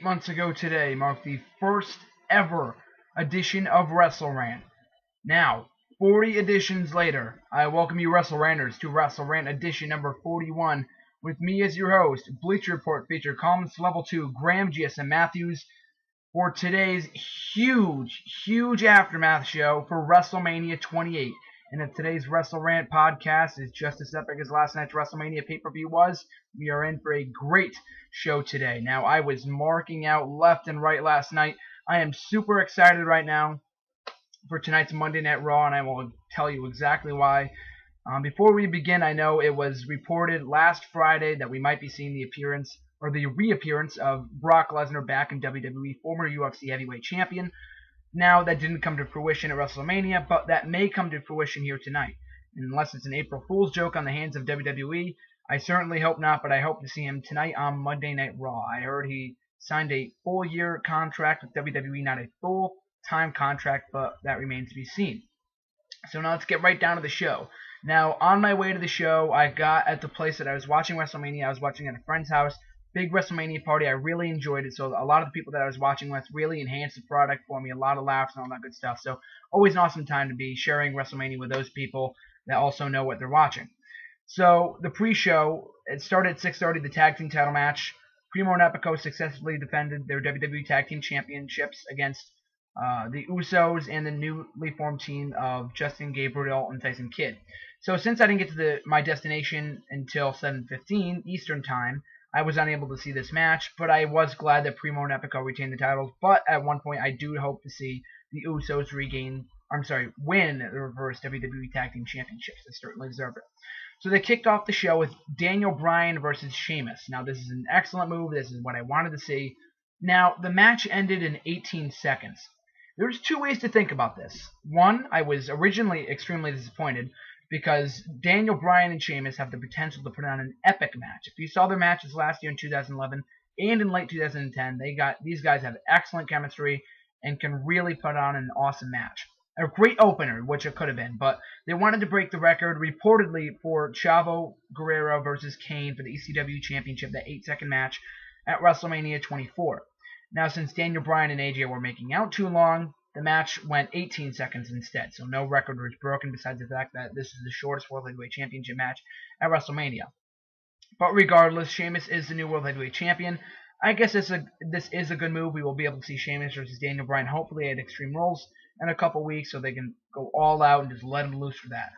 months ago today marked the first ever edition of WrestleRant. Now, 40 editions later, I welcome you WrestleRanters to WrestleRant edition number 41 with me as your host, Bleacher Report feature Columnist Level 2, Graham GSM Matthews, for today's huge aftermath show for WrestleMania 28. And if today's WrestleRant podcast is just as epic as last night's WrestleMania pay-per-view was, we are in for a great show today. Now, I was marking out left and right last night. I am super excited right now for tonight's Monday Night Raw, and I will tell you exactly why. Before we begin, I know it was reported last Friday that we might be seeing the reappearance of Brock Lesnar back in WWE, former UFC heavyweight champion. Now, that didn't come to fruition at WrestleMania, but that may come to fruition here tonight. Unless it's an April Fool's joke on the hands of WWE, I certainly hope not, but I hope to see him tonight on Monday Night Raw. I heard he signed a full-year contract with WWE, not a full-time contract, but that remains to be seen. So now let's get right down to the show. Now, on my way to the show, I got at the place that I was watching WrestleMania. I was watching at a friend's house. Big WrestleMania party. I really enjoyed it. So a lot of the people that I was watching with really enhanced the product for me. A lot of laughs and all that good stuff. So always an awesome time to be sharing WrestleMania with those people that also know what they're watching. So the pre-show, it started at 6:30, the tag team title match. Primo and Epico successfully defended their WWE Tag Team Championships against the Usos and the newly formed team of Justin Gabriel and Tyson Kidd. So since I didn't get to my destination until 7:15 Eastern Time, I was unable to see this match, but I was glad that Primo and Epico retained the titles. But at one point, I do hope to see the Usos win the reverse WWE Tag Team Championships. They certainly deserve it. So they kicked off the show with Daniel Bryan versus Sheamus. Now, this is an excellent move. This is what I wanted to see. Now, the match ended in 18 seconds. There's two ways to think about this. One, I was originally extremely disappointed because Daniel Bryan and Sheamus have the potential to put on an epic match. If you saw their matches last year in 2011 and in late 2010, these guys have excellent chemistry and can really put on an awesome match. A great opener, which it could have been, but they wanted to break the record reportedly for Chavo Guerrero versus Kane for the ECW Championship, that 8-second match at WrestleMania 24. Now, since Daniel Bryan and AJ were making out too long, the match went 18 seconds instead, so no record was broken besides the fact that this is the shortest World Heavyweight Championship match at WrestleMania. But regardless, Sheamus is the new World Heavyweight Champion. I guess this is a good move. We will be able to see Sheamus versus Daniel Bryan hopefully at Extreme Rules in a couple weeks so they can go all out and just let him loose for that.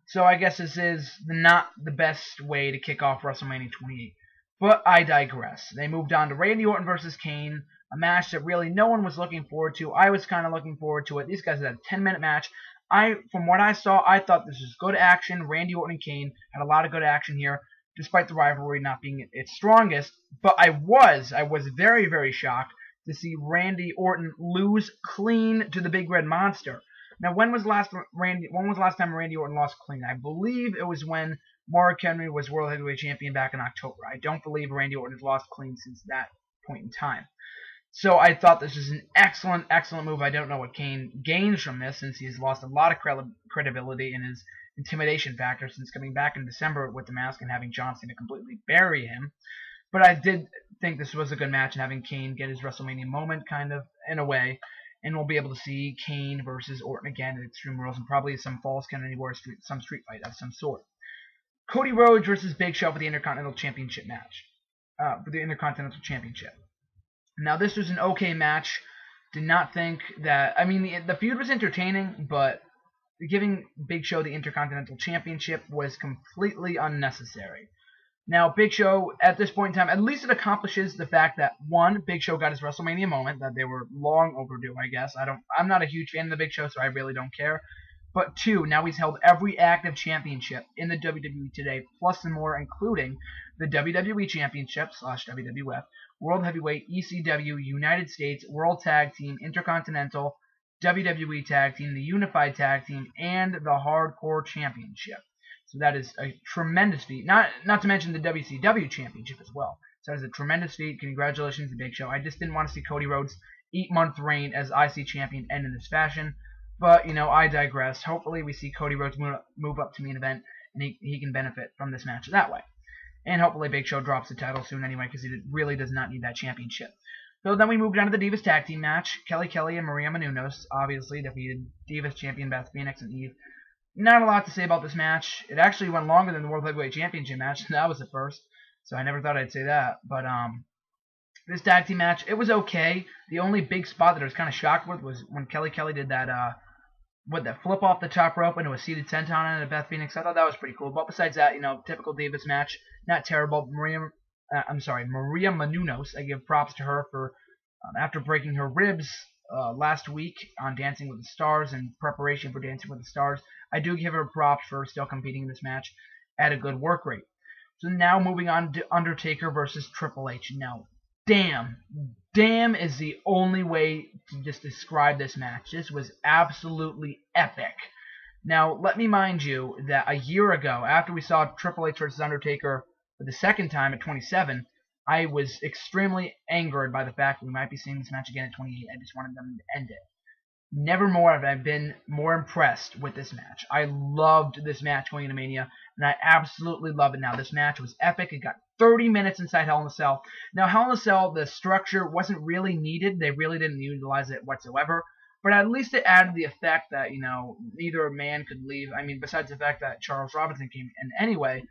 So I guess this is not the best way to kick off WrestleMania 28. But I digress. They moved on to Randy Orton versus Kane, a match that really no one was looking forward to. I was kind of looking forward to it. These guys had a 10-minute match. From what I saw, I thought this was good action. Randy Orton and Kane had a lot of good action here, despite the rivalry not being its strongest. But I was very, very shocked to see Randy Orton lose clean to the Big Red Monster. Now, when was the last time Randy Orton lost clean? I believe it was when Mark Henry was World Heavyweight Champion back in October. I don't believe Randy Orton has lost clean since that point in time. So I thought this was an excellent move. I don't know what Kane gains from this, since he's lost a lot of credibility in his intimidation factor since coming back in December with the mask and having John Cena completely bury him. But I did think this was a good match, and having Kane get his WrestleMania moment, kind of, in a way. And we'll be able to see Kane versus Orton again at Extreme Rules, and probably some Falls Count Anywhere some street fight of some sort. Cody Rhodes versus Big Show for the Intercontinental Championship match. Now, this was an okay match. Did not think that... I mean, the feud was entertaining, but giving Big Show the Intercontinental Championship was completely unnecessary. Now, Big Show, at this point in time, at least it accomplishes the fact that, one, Big Show got his WrestleMania moment, that they were long overdue, I guess. I'm not a huge fan of the Big Show, so I really don't care. But two, now he's held every active championship in the WWE today, plus and more, including the WWE Championship / WWF, World Heavyweight, ECW, United States, World Tag Team, Intercontinental, WWE Tag Team, the Unified Tag Team, and the Hardcore Championship. So that is a tremendous feat. Not to mention the WCW Championship as well. So that is a tremendous feat. Congratulations to Big Show. I just didn't want to see Cody Rhodes' 8-month reign as IC Champion end in this fashion. But, you know, I digress. Hopefully we see Cody Rhodes move up to main event, and he can benefit from this match that way. And hopefully Big Show drops the title soon anyway, because he really does not need that championship. So then we moved on to the Divas Tag Team match. Kelly and Maria Menounos obviously defeated Divas Champion Beth Phoenix and Eve. Not a lot to say about this match. It actually went longer than the World Heavyweight Championship match. That was the first, so I never thought I'd say that. But this tag team match, it was okay. The only big spot that I was kind of shocked with was when Kelly did that that flip off the top rope into a seated senton into Beth Phoenix. I thought that was pretty cool. But besides that, typical Divas match, not terrible. Maria Menounos, I give props to her for after breaking her ribs last week on Dancing with the Stars in preparation for Dancing with the Stars. I do give her props for still competing in this match at a good work rate. So now moving on to Undertaker versus Triple H. Now, damn is the only way to just describe this match. This was absolutely epic. Now, let me mind you that a year ago, after we saw Triple H versus Undertaker for the second time at 27, I was extremely angered by the fact that we might be seeing this match again at 28. I just wanted them to end it. Never more have I been more impressed with this match. I loved this match going into Mania, and I absolutely love it now. This match was epic. It got 30 minutes inside Hell in a Cell. Now, Hell in a Cell, the structure wasn't really needed. They really didn't utilize it whatsoever. But at least it added the effect that, neither man could leave. I mean, besides the fact that Charles Robinson came in anyway.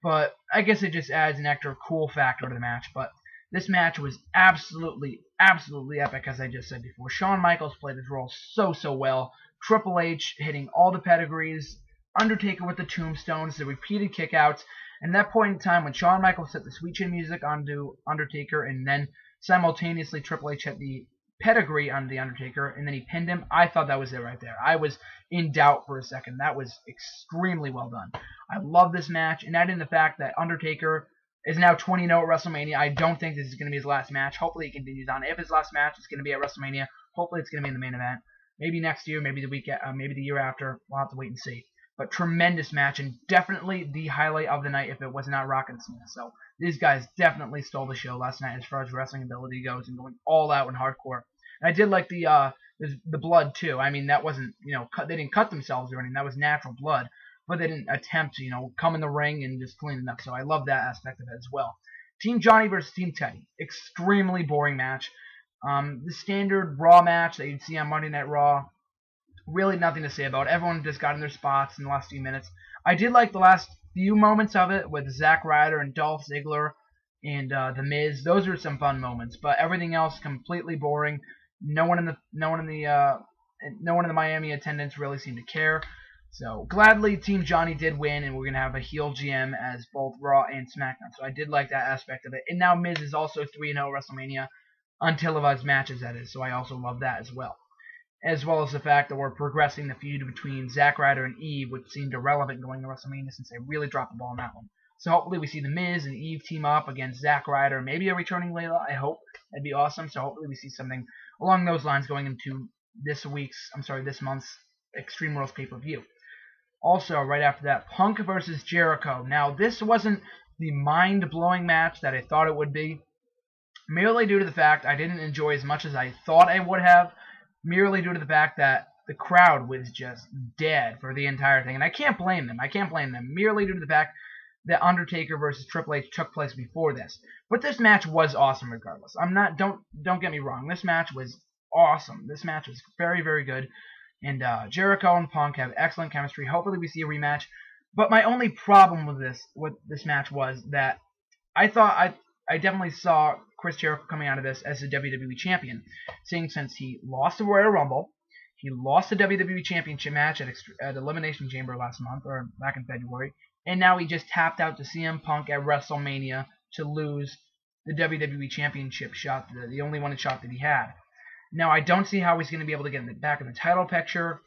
But I guess it just adds an extra cool factor to the match. But this match was absolutely epic, as I just said before. Shawn Michaels played his role so well. Triple H hitting all the pedigrees. Undertaker with the tombstones, the repeated kickouts. And at that point in time, when Shawn Michaels set the sweet chin music onto Undertaker, and then simultaneously Triple H hit the pedigree on the Undertaker, and then he pinned him, I thought that was it right there. I was in doubt for a second. That was extremely well done. I love this match, and adding the fact that Undertaker is now 20-0 at WrestleMania. I don't think this is going to be his last match. Hopefully he continues on. If his last match is going to be at WrestleMania, hopefully it's going to be in the main event. Maybe next year, maybe the year after. We'll have to wait and see. But tremendous match, and definitely the highlight of the night if it was not Rock and Cena. So these guys definitely stole the show last night as far as wrestling ability goes and going all out and hardcore. And I did like the blood too. I mean, that wasn't, they didn't cut themselves or anything. That was natural blood. But they didn't attempt to, come in the ring and just clean it up. So I love that aspect of it as well. Team Johnny versus Team Teddy. Extremely boring match. The standard Raw match that you'd see on Monday Night Raw. Really nothing to say about it. Everyone just got in their spots in the last few minutes. I did like the last few moments of it with Zack Ryder and Dolph Ziggler and The Miz. Those were some fun moments. But everything else completely boring. No one in the Miami attendance really seemed to care. So, gladly, Team Johnny did win, and we're going to have a heel GM as both Raw and SmackDown. So, I did like that aspect of it. And now Miz is also 3-0 WrestleMania, untelevised matches, that is. So, I also love that as well. As well as the fact that we're progressing the feud between Zack Ryder and Eve, which seemed irrelevant going to WrestleMania since they really dropped the ball on that one. So, hopefully, we see The Miz and Eve team up against Zack Ryder. Maybe a returning Layla, I hope. That'd be awesome. So, hopefully, we see something along those lines going into this month's Extreme Rules pay-per-view. Also, right after that, Punk versus Jericho. Now, this wasn't the mind-blowing match that I thought it would be, merely due to the fact I didn't enjoy as much as I thought I would have, merely due to the fact that the crowd was just dead for the entire thing. And I can't blame them. Merely due to the fact that Undertaker versus Triple H took place before this. But this match was awesome regardless. Don't get me wrong. This match was awesome. This match was very, very good. And Jericho and Punk have excellent chemistry. Hopefully we see a rematch. But my only problem with this match was that I thought I definitely saw Chris Jericho coming out of this as the WWE Champion, seeing since he lost the Royal Rumble, he lost the WWE Championship match at Elimination Chamber last month, or back in February, and now he just tapped out to CM Punk at WrestleMania to lose the WWE Championship shot, the only one shot that he had. Now, I don't see how he's going to be able to get back in the title picture.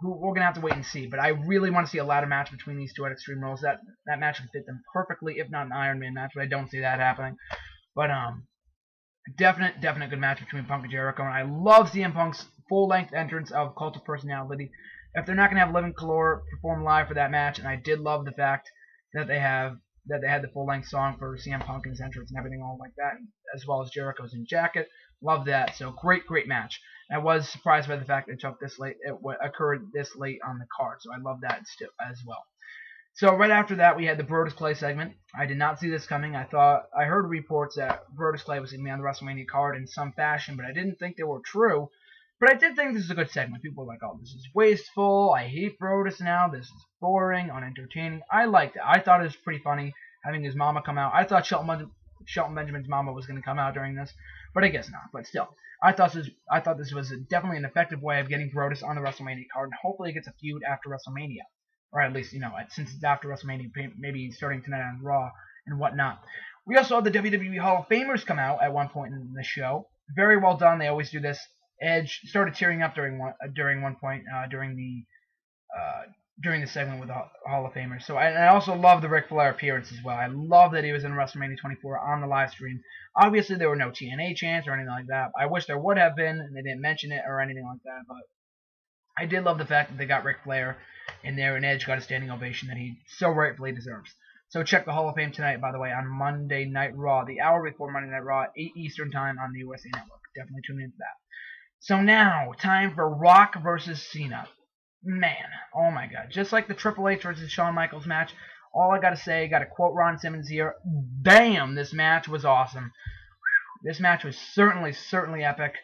We're going to have to wait and see. But I really want to see a ladder match between these two at Extreme Rules. That match would fit them perfectly, if not an Iron Man match. But I don't see that happening. But definite good match between Punk and Jericho. And I love CM Punk's full-length entrance of Cult of Personality. If they're not going to have Living Color perform live for that match, and I did love the fact that they had the full-length song for CM Punk and his entrance and everything all like that, as well as Jericho's in jacket. Love that. So great match. I was surprised by the fact that it occurred this late on the card. So I love that as well. So right after that, we had the Brodus Clay segment. I did not see this coming. I heard reports that Brodus Clay was going to be on the WrestleMania card in some fashion, but I didn't think they were true. But I did think this is a good segment. People were like, oh, this is wasteful. I hate Brodus now. This is boring, unentertaining. I liked it. I thought it was pretty funny having his mama come out. I thought Shelton Benjamin's mama was going to come out during this, but I guess not. But still, I thought this was definitely an effective way of getting Brodus on the WrestleMania card, and hopefully it gets a feud after WrestleMania. Or at least, since it's after WrestleMania, maybe starting tonight on Raw and whatnot. We also had the WWE Hall of Famers come out at one point in the show. Very well done. They always do this. Edge started tearing up during one point during the segment with the Hall of Famers. So I also love the Ric Flair appearance as well. I love that he was in WrestleMania 24 on the live stream. Obviously, there were no TNA chants or anything like that. I wish there would have been, and they didn't mention it or anything like that. But I did love the fact that they got Ric Flair in there, and Edge got a standing ovation that he so rightfully deserves. So check the Hall of Fame tonight, by the way, on Monday Night Raw, the hour before Monday Night Raw, 8 Eastern Time on the USA Network. Definitely tune into that. So now, time for Rock versus Cena. Man, oh my God. Just like the Triple H versus Shawn Michaels match, all I got to say, got to quote Ron Simmons here, damn, this match was awesome. This match was certainly epic.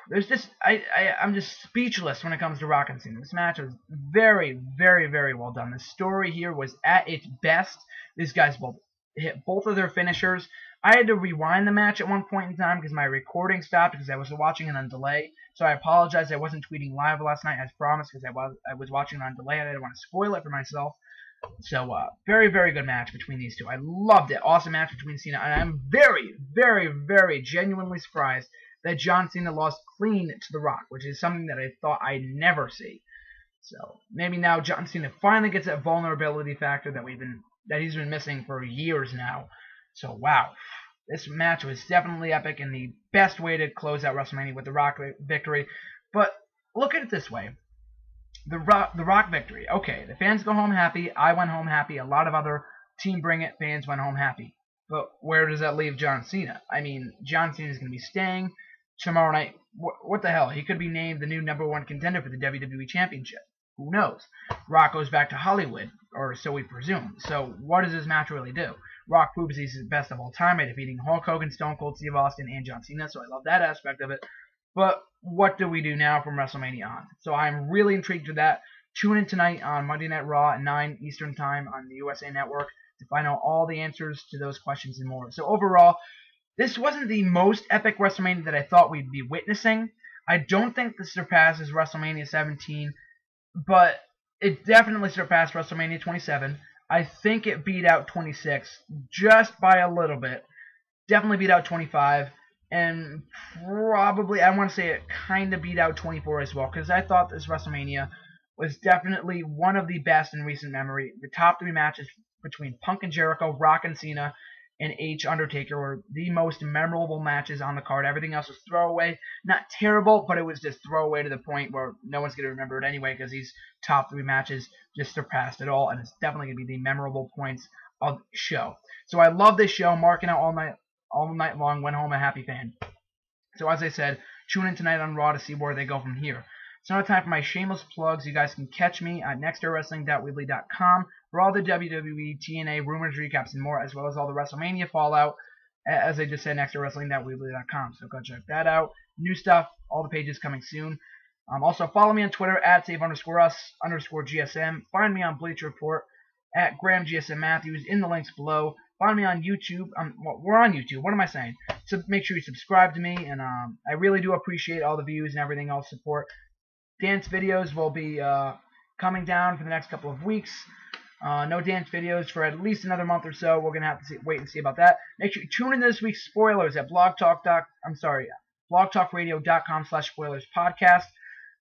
There's just, I'm just speechless when it comes to Rock and Cena. This match was very well done. The story here was at its best. These guys both hit both of their finishers. I had to rewind the match at one point in time because my recording stopped because I was watching it on delay. So I apologize. I wasn't tweeting live last night as promised because I was watching it on delay. I didn't want to spoil it for myself. So very good match between these two. I loved it. Awesome match between Cena, and I'm very genuinely surprised that John Cena lost clean to The Rock, which is something that I thought I'd never see. So maybe now John Cena finally gets that vulnerability factor that he's been missing for years now. So wow, this match was definitely epic and the best way to close out WrestleMania with The Rock victory. But look at it this way. The Rock victory. Okay, the fans go home happy. I went home happy. A lot of other Team Bring It fans went home happy. But where does that leave John Cena? I mean, John Cena is going to be staying tomorrow night. What the hell? He could be named the new #1 contender for the WWE Championship. Who knows? Rock goes back to Hollywood, or so we presume. So what does this match really do? Rock proves he's the best of all time by defeating Hulk Hogan, Stone Cold Steve Austin, and John Cena. So I love that aspect of it. But what do we do now from WrestleMania on? So I'm really intrigued with that. Tune in tonight on Monday Night Raw at 9 Eastern Time on the USA Network to find out all the answers to those questions and more. So overall, this wasn't the most epic WrestleMania that I thought we'd be witnessing. I don't think this surpasses WrestleMania 17, but it definitely surpassed WrestleMania 27. I think it beat out 26 just by a little bit. Definitely beat out 25. And probably, I want to say it kind of beat out 24 as well, because I thought this WrestleMania was definitely one of the best in recent memory. The top 3 matches between Punk and Jericho, Rock and Cena, and H Undertaker were the most memorable matches on the card. Everything else was throwaway. Not terrible, but it was just throwaway to the point where no one's going to remember it anyway, because these top 3 matches just surpassed it all, and it's definitely going to be the memorable points of the show. So I love this show, marking out all night long, went home a happy fan. So as I said, tune in tonight on Raw to see where they go from here. It's now time for my shameless plugs. You guys can catch me at nextdoorwrestling.weebly.com for all the WWE, TNA, rumors, recaps, and more, as well as all the WrestleMania fallout, as I just said, nextdoorwrestling.weebly.com. So go check that out. New stuff, all the pages coming soon. Also, follow me on Twitter at @save_us_GSM. Find me on Bleacher Report at GrahamGSM Matthews in the links below. Find me on YouTube. We're on YouTube. What am I saying? So make sure you subscribe to me, and I really do appreciate all the views and everything else support. Dance videos will be coming down for the next couple of weeks. No dance videos for at least another month or so. We're gonna have to wait and see about that. Make sure you tune in to this week's spoilers at blogtalkradio.com/spoilers podcast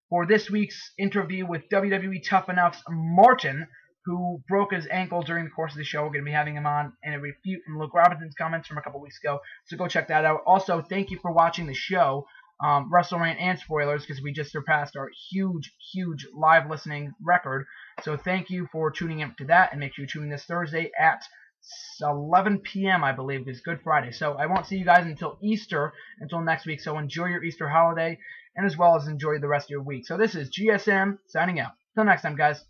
for this week's interview with WWE Tough Enough's Martin, who broke his ankle during the course of the show. We're going to be having him on in a refute from Luke Robinson's comments from a couple weeks ago. So go check that out. Also, thank you for watching the show, WrestleRant and Spoilers, because we just surpassed our huge live listening record. So thank you for tuning in to that, and make sure you tune in this Thursday at 11 p.m., I believe, is Good Friday. So I won't see you guys until Easter, until next week. So enjoy your Easter holiday, and as well as enjoy the rest of your week. So this is GSM signing out. Till next time, guys.